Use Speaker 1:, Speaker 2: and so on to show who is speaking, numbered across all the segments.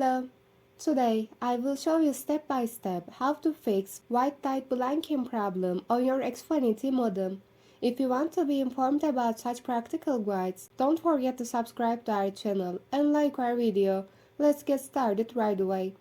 Speaker 1: Hello! Today, I will show you step by step how to fix white light blinking problem on your Xfinity modem. If you want to be informed about such practical guides, don't forget to subscribe to our channel and like our video. Let's get started right away.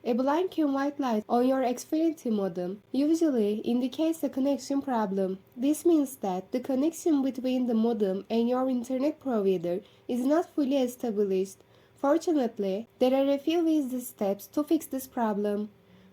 Speaker 1: A blinking white light on your Xfinity modem usually indicates a connection problem. This means that the connection between the modem and your internet provider is not fully established. Fortunately, there are a few easy steps to fix this problem.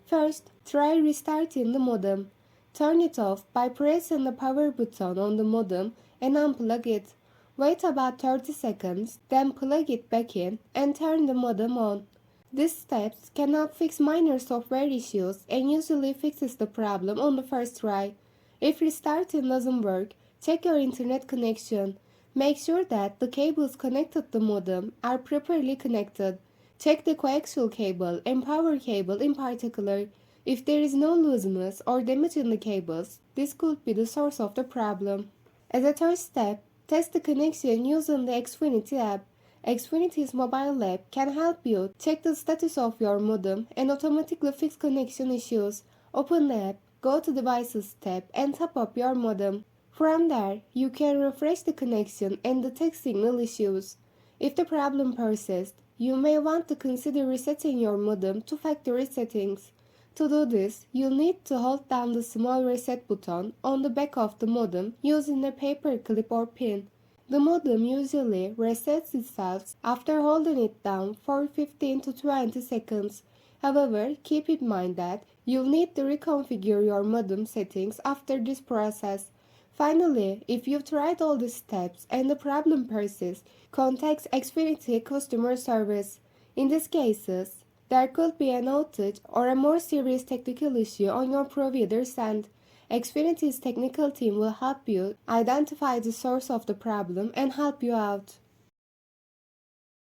Speaker 1: First, try restarting the modem. Turn it off by pressing the power button on the modem and unplug it. Wait about 30 seconds, then plug it back in and turn the modem on. These steps can help fix minor software issues and usually fixes the problem on the first try. If restarting doesn't work, check your internet connection. Make sure that the cables connected to the modem are properly connected. Check the coaxial cable and power cable in particular. If there is no looseness or damage in the cables, this could be the source of the problem. As a third step, test the connection using the Xfinity app. Xfinity's mobile app can help you check the status of your modem and automatically fix connection issues. Open the app, go to Devices tab and top up your modem. From there, you can refresh the connection and detect signal issues. If the problem persists, you may want to consider resetting your modem to factory settings. To do this, you'll need to hold down the small reset button on the back of the modem using a paper clip or pin. The modem usually resets itself after holding it down for 15 to 20 seconds. However, keep in mind that you'll need to reconfigure your modem settings after this process. Finally, if you've tried all the steps and the problem persists, contact Xfinity customer service. In these cases, there could be an outage or a more serious technical issue on your provider's end. Xfinity's technical team will help you identify the source of the problem and help you out.